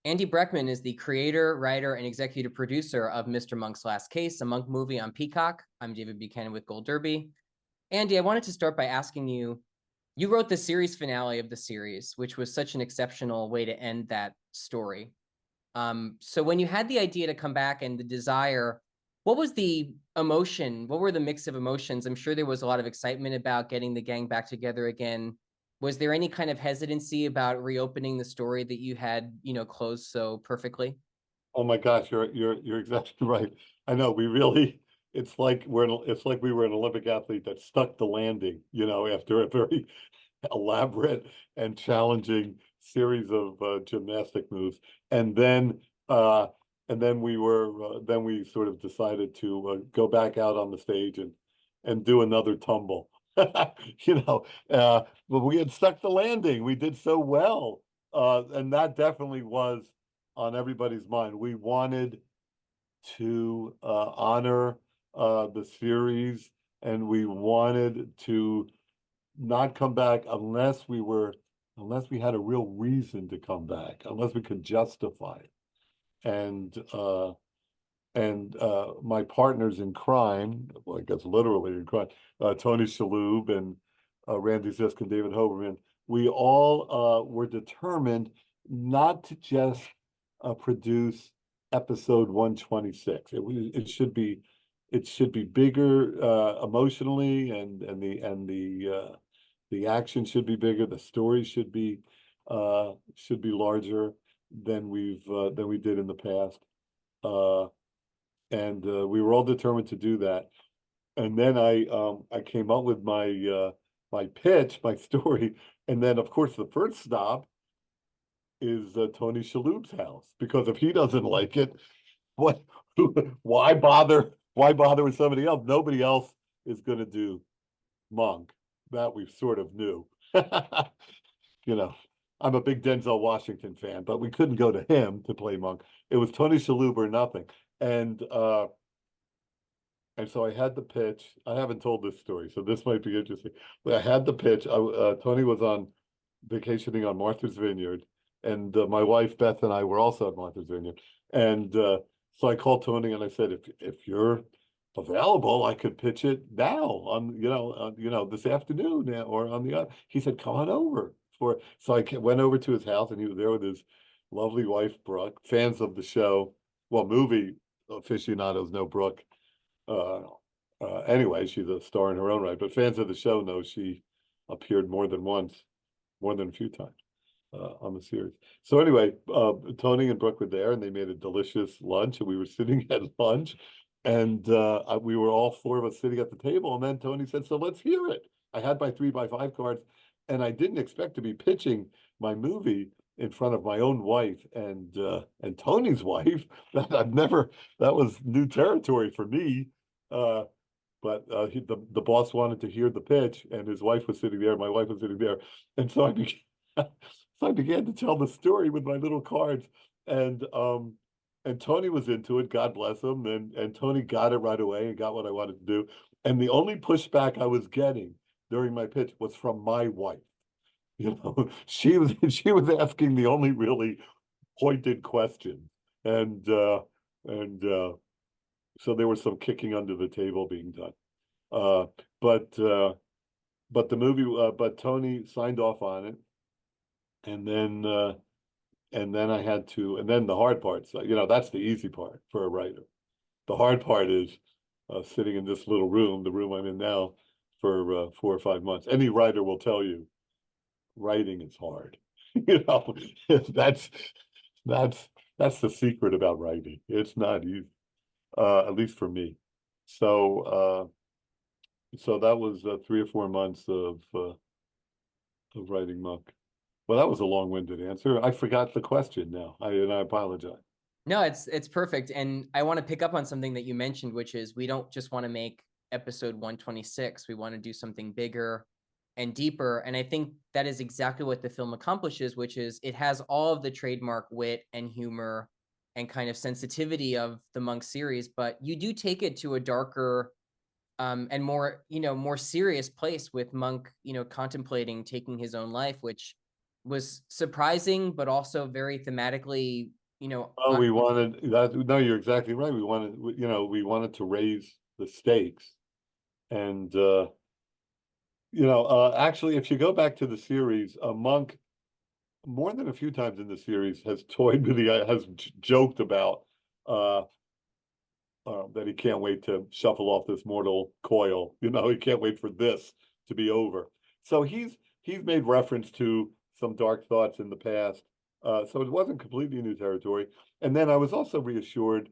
Andy Breckman is the creator, writer, and executive producer of Mr. Monk's Last Case, a Monk movie on Peacock. I'm David Buchanan with Gold Derby. Andy, I wanted to start by asking you, you wrote the series finale of the series, which was such an exceptional way to end that story. So when you had the idea to come back and the desire, what was the emotion? What were the mix of emotions? I'm sure there was a lot of excitement about getting the gang back together again. Was there any kind of hesitancy about reopening the story that you had, closed so perfectly? Oh my gosh, you're exactly right. I know we really it's like we were an Olympic athlete that stuck the landing, after a very elaborate and challenging series of gymnastic moves. And then then we sort of decided to go back out on the stage and do another tumble. But we had stuck the landing. We did so well. And that definitely was on everybody's mind. We wanted to honor the series, and we wanted to not come back unless we had a real reason to come back, unless we could justify it. And my partners in crime, well, I guess literally in crime, Tony Shalhoub and Randy Zisk and David Hoberman, we all were determined not to just produce episode 126. It should be bigger emotionally, and the action should be bigger. The story should be larger than we did in the past. Uh, and we were all determined to do that. And then I came up with my pitch, my story, and then of course the first stop is Tony Shalhoub's house, because if he doesn't like it, what? Why bother? Why bother with somebody else? Nobody else is going to do Monk. That we sort of knew. You know, I'm a big Denzel Washington fan, but we couldn't go to him to play Monk. It was Tony Shalhoub or nothing. And uh, and so I had the pitch. I haven't told this story, so this might be interesting. But I had the pitch. Tony was on vacationing on Martha's Vineyard, and my wife Beth and I were also at Martha's Vineyard. And so I called Tony and I said, if you're available, I could pitch it now this afternoon, or on the other. He said, come on over. So I went over to his house, and he was there with his lovely wife Brooke, fans of the show. Well, movie aficionados know Brooke. Uh, anyway, she's a star in her own right, but fans of the show know she appeared more than once, more than a few times on the series. So anyway, Tony and Brooke were there, and they made a delicious lunch, and we were sitting at lunch, and we were all four of us sitting at the table, and then Tony said, "So let's hear it." I had my 3x5 cards, and I didn't expect to be pitching my movie in front of my own wife and Tony's wife. That was new territory for me. Uh, but the boss wanted to hear the pitch, and his wife was sitting there. My wife was sitting there, and so I began to tell the story with my little cards, and and Tony was into it. God bless him, and Tony got it right away and got what I wanted to do. And the only pushback I was getting during my pitch was from my wife. She was asking the only really pointed questions, and so there was some kicking under the table being done. Uh, but uh, but Tony signed off on it, and then I had to, and then the hard part. So, that's the easy part for a writer. The hard part is sitting in this little room, the room I'm in now, for 4 or 5 months. Any writer will tell you, writing is hard. You know, that's that's that's the secret about writing. It's not easy, at least for me. So. So that was 3 or 4 months of writing Monk. Well, that was a long-winded answer. I forgot the question now. I apologize. No, it's perfect. And I want to pick up on something that you mentioned, which is we don't just want to make episode 126. We want to do something bigger and deeper. And I think that is exactly what the film accomplishes, which is it has all of the trademark wit and humor and kind of sensitivity of the Monk series, but you do take it to a darker and more, more serious place with Monk, contemplating taking his own life, which was surprising, but also very thematically, Oh, we wanted that. No, you're exactly right. We wanted to raise the stakes. And actually, if you go back to the series, Monk, more than a few times in the series, has toyed with has joked about uh, that he can't wait to shuffle off this mortal coil. He can't wait for this to be over. So he's made reference to some dark thoughts in the past. So it wasn't completely new territory. And then I was also reassured.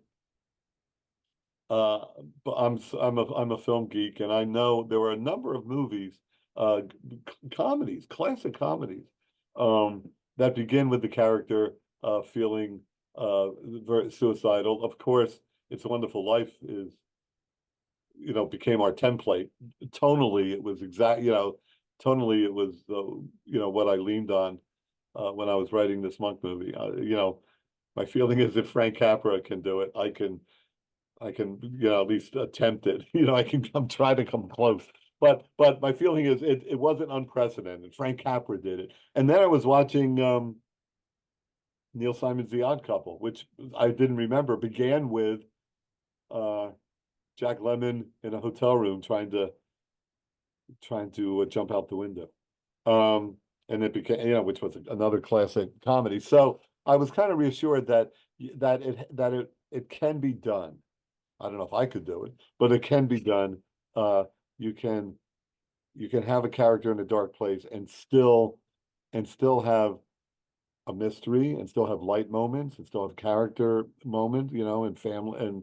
But I'm a film geek, and I know there were a number of movies, comedies, classic comedies, that begin with the character feeling very suicidal. Of course, It's a Wonderful Life became our template. Tonally, it was tonally it was what I leaned on when I was writing this Monk movie. My feeling is if Frank Capra can do it, I can, at least attempt it. I'm trying to come close. But my feeling is it wasn't unprecedented. Frank Capra did it. And then I was watching Neil Simon's The Odd Couple, which I didn't remember, began with uh, Jack Lemmon in a hotel room trying to jump out the window. And it became, which was another classic comedy. So I was kind of reassured that it can be done. I don't know if I could do it, but it can be done. Uh, you can have a character in a dark place and still have a mystery, and still have light moments, and still have character moments, and family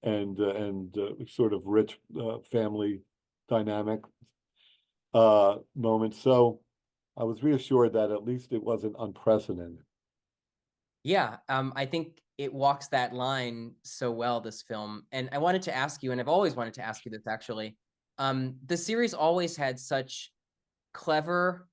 and sort of rich family dynamic moments. So I was reassured that at least it wasn't unprecedented. Yeah, I think it walks that line so well, this film. And I wanted to ask you, and I've always wanted to ask you this actually. The series always had such clever,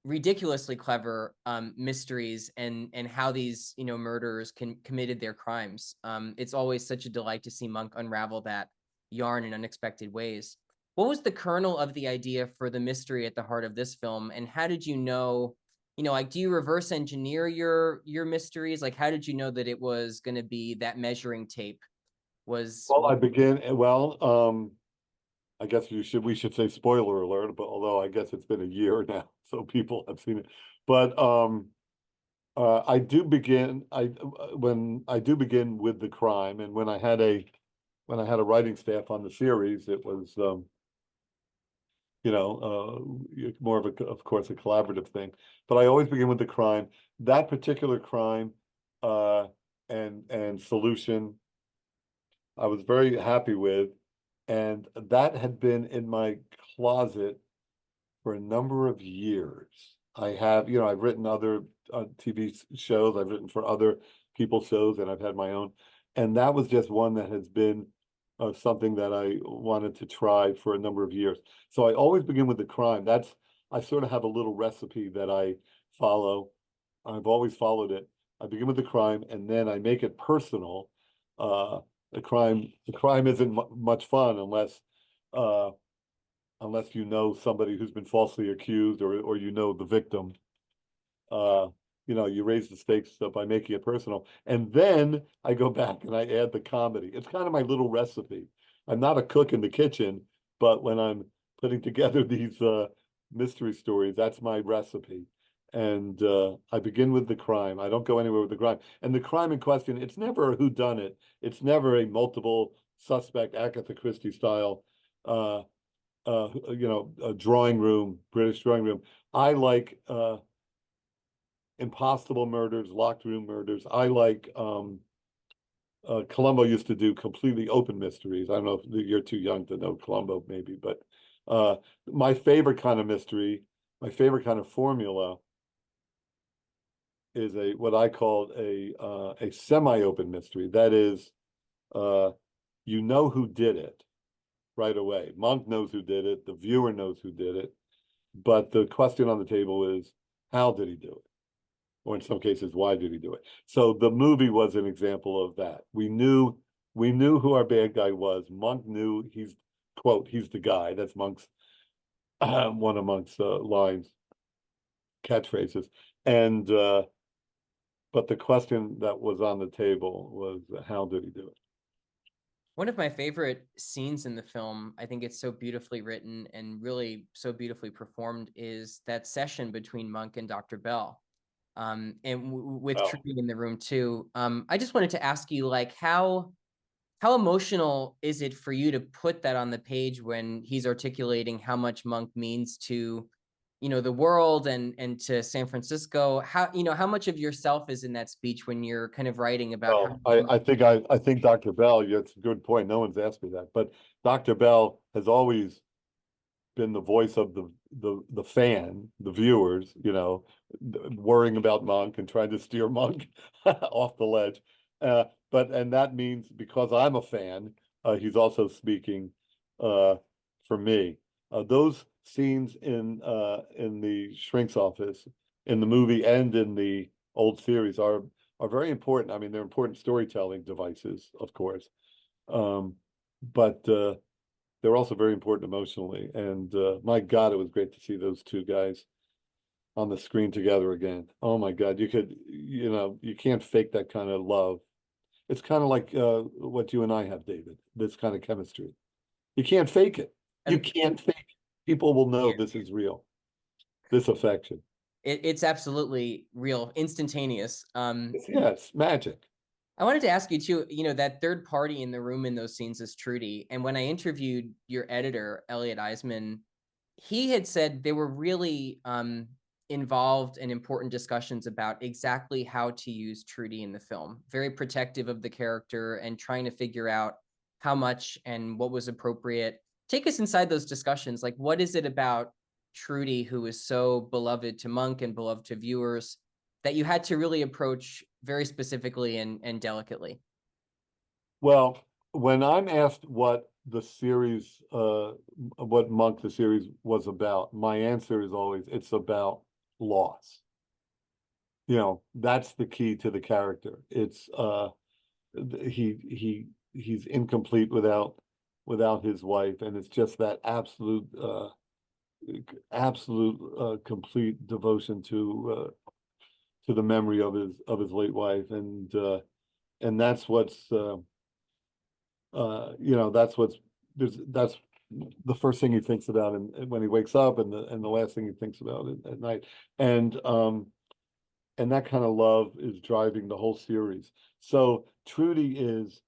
ridiculously clever mysteries and how these murderers committed their crimes. It's always such a delight to see Monk unravel that yarn in unexpected ways. What was the kernel of the idea for the mystery at the heart of this film, and how did you know? Like, do you reverse engineer your mysteries? Like, how did you know that it was going to be that measuring tape? Was Well, I begin well. I guess we should say spoiler alert, but although I guess it's been a year now, so people have seen it. But I do begin with the crime, and when I had a writing staff on the series, it was more of course, a collaborative thing. But I always begin with the crime. That particular crime uh, and solution, I was very happy with, and that had been in my closet for a number of years. I've written other TV shows, I've written for other people's shows, and I've had my own. And that was just one that has been something that I wanted to try for a number of years. So I always begin with the crime. I sort of have a little recipe that I follow. I've always followed it. I begin with the crime, and then I make it personal. Uh, the crime isn't much fun uh, unless you know somebody who's been falsely accused, or the victim. Uh, you raise the stakes by making it personal. And then I go back and I add the comedy. It's kind of my little recipe. I'm not a cook in the kitchen, but when I'm putting together these mystery stories, that's my recipe. And I begin with the crime. I don't go anywhere with the crime. And the crime in question, it's never a whodunit. It's never a multiple suspect Agatha Christie style a drawing room, British drawing room. I like impossible murders, locked room murders. I like Columbo used to do completely open mysteries. I don't know if you're too young to know Columbo, maybe, but uh, my favorite kind of mystery, my favorite kind of formula is what I call a semi-open mystery. That is, you know who did it right away. Monk knows who did it. The viewer knows who did it. But the question on the table is, how did he do it? Or in some cases, why did he do it? So the movie was an example of that. We knew who our bad guy was. Monk knew he's the guy. That's Monk's one of Monk's lines. catchphrases. And but the question that was on the table was, how did he do it? One of my favorite scenes in the film, I think it's so beautifully written and really so beautifully performed, is that session between Monk and Dr. Bell. And with Oh, Trudy in the room too. I just wanted to ask you, like, how emotional is it for you to put that on the page when he's articulating how much Monk means to, the world and to San Francisco? How much of yourself is in that speech when you're kind of writing about how well, I think Dr. Bell, yeah, it's a good point. No one's asked me that, but Dr. Bell has always been the voice of the fan, the viewers, worrying about Monk and trying to steer Monk off the ledge. And that means because I'm a fan, he's also speaking for me. Those scenes in the shrink's office, in the movie and in the old series are very important. I mean, they're important storytelling devices, of course. But they're also very important emotionally. And my God, it was great to see those two guys on the screen together again. Oh my God, you can't fake that kind of love. It's kind of like what you and I have, David, this kind of chemistry. You can't fake it. You and can't fake it. People will know yeah, this is real, this affection. it's absolutely real, instantaneous. Yeah, it's magic. I wanted to ask you too, that third party in the room in those scenes is Trudy. And when I interviewed your editor, Elliot Eisman, he had said they were really involved in important discussions about exactly how to use Trudy in the film. Very protective of the character and trying to figure out how much and what was appropriate. Take us inside those discussions. Like, what is it about Trudy, who is so beloved to Monk and beloved to viewers, that you had to really approach very specifically and delicately? Well, when I'm asked what Monk the series was about, my answer is always it's about loss. That's the key to the character. It's he's incomplete without his wife, and it's just that absolute complete devotion to the memory of his late wife, and that's the first thing he thinks about when he wakes up, and the last thing he thinks about at night, and that kind of love is driving the whole series. So Trudy is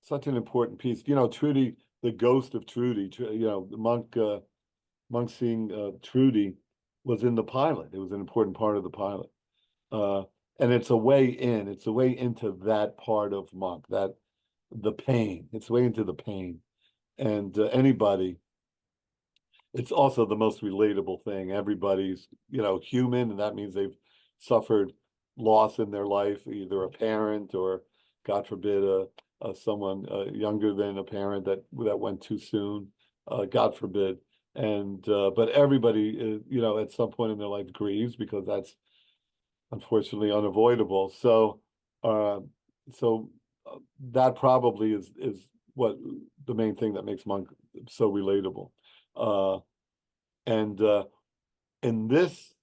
such an important piece. Trudy, the ghost of Trudy. Monk seeing Trudy was in the pilot. It was an important part of the pilot, uh, and it's a way in. It's a way into that part of Monk, that the pain. It's a way into the pain, and anybody. It's also the most relatable thing. Everybody's, human, and that means they've suffered loss in their life, either a parent or, God forbid, someone younger than a parent that went too soon, God forbid. And but everybody, at some point in their life grieves, because that's unfortunately unavoidable. Uh, so that probably is what the main thing that makes Monk so relatable. Uh, and in this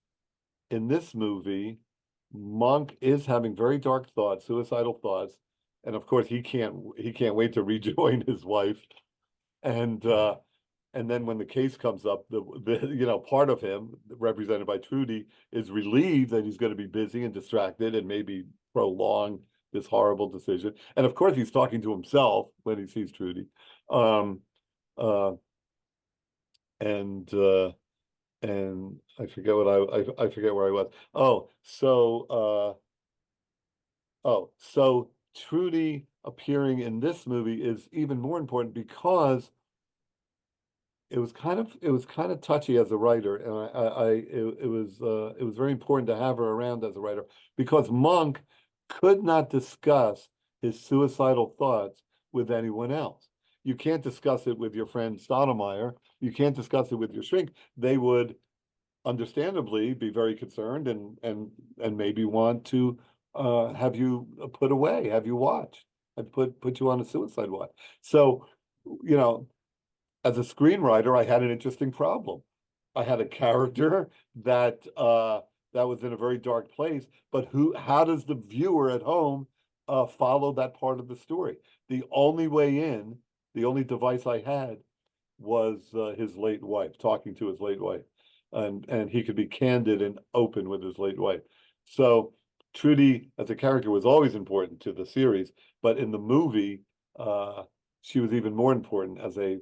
in this movie, Monk is having very dark thoughts, suicidal thoughts, and of course he can't wait to rejoin his wife. And then when the case comes up, the part of him, represented by Trudy, is relieved that he's going to be busy and distracted and maybe prolong this horrible decision. And of course, he's talking to himself when he sees Trudy. Um, uh, and I forget I forget where I was. So Trudy appearing in this movie is even more important because it was kind of touchy as a writer, and it was very important to have her around as a writer, because Monk could not discuss his suicidal thoughts with anyone else. You can't discuss it with your friend Stottlemyre. You can't discuss it with your shrink. They would understandably be very concerned, and maybe want to have you put away, have you watched, and put you on a suicide watch. So, you know, as a screenwriter, I had an interesting problem. I had a character that that was in a very dark place, but how does the viewer at home follow that part of the story? The only way in, the only device I had was his late wife, talking to his late wife, and he could be candid and open with his late wife. So Trudy as a character was always important to the series, but in the movie, she was even more important as a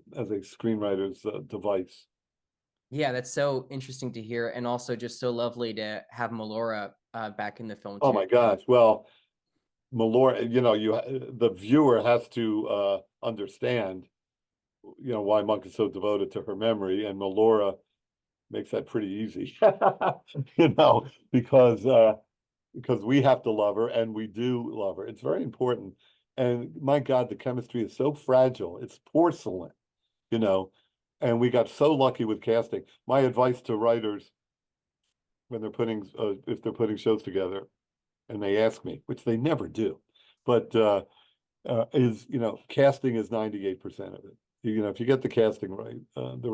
screenwriter's device. Yeah, that's so interesting to hear, and also just so lovely to have Melora back in the film Oh too. my gosh! Well, Malora, the viewer has to understand, why Monk is so devoted to her memory, and Melora makes that pretty easy, because we have to love her, and we do love her. It's very important. And my God, the chemistry is so fragile. It's porcelain, you know, and we got so lucky with casting. My advice to writers when they're if they're putting shows together, and they ask me, which they never do, but is, casting is 98% of it. If you get the casting right, the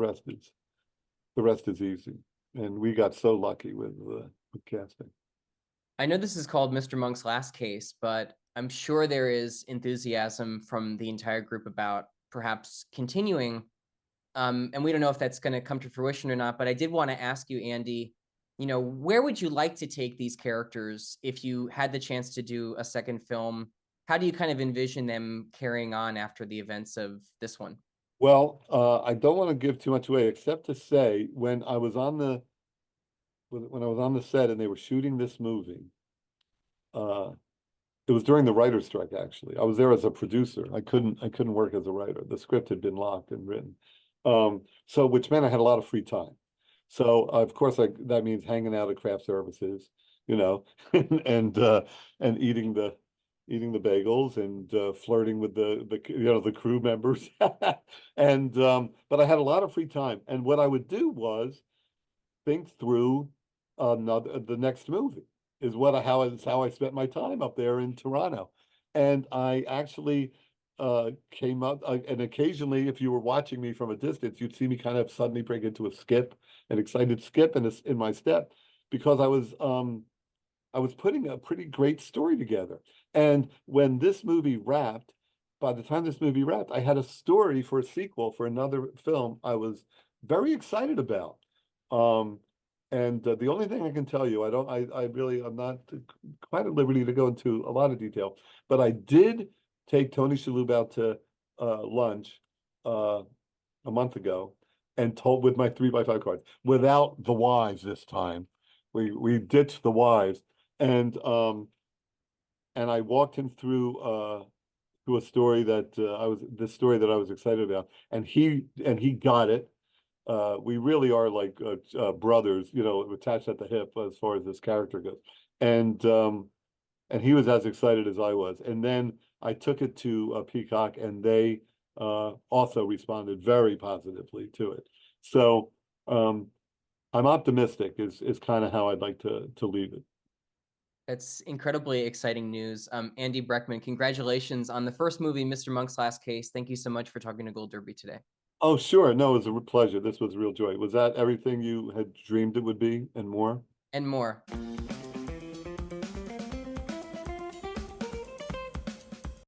rest is easy. And we got so lucky with casting. I know this is called Mr. Monk's Last Case, but I'm sure there is enthusiasm from the entire group about perhaps continuing. And we don't know if that's going to come to fruition or not, but I did want to ask you, Andy, where would you like to take these characters if you had the chance to do a second film? How do you kind of envision them carrying on after the events of this one? Well, I don't want to give too much away, except to say when I was on the set and they were shooting this movie, it was during the writer's strike, actually. I was there as a producer. I couldn't work as a writer. The script had been locked and written. So which meant I had a lot of free time. So of course that means hanging out at craft services, and eating the bagels and flirting with the crew members. And but I had a lot of free time. And what I would do was think through the next movie is how I spent my time up there in Toronto. And I actually came up, and occasionally, if you were watching me from a distance, you'd see me kind of suddenly break into an excited skip in my step, because I was putting a pretty great story together. And when this movie wrapped, by the time this movie wrapped, I had a story for a sequel for another film I was very excited about. And the only thing I can tell you, I'm not quite at liberty to go into a lot of detail, but I did take Tony Shalhoub out to lunch a month ago, and told with my 3x5 cards, without the wives this time. We ditched the wives, and I walked him through a story that I was excited about, and he got it. We really are like brothers, attached at the hip as far as this character goes. And he was as excited as I was. And then I took it to Peacock, and they also responded very positively to it. So I'm optimistic is kind of how I'd like to leave it. That's incredibly exciting news. Andy Breckman, congratulations on the first movie, Mr. Monk's Last Case. Thank you so much for talking to Gold Derby today. Oh, sure. No, it was a pleasure. This was a real joy. Was that everything you had dreamed it would be and more? And more.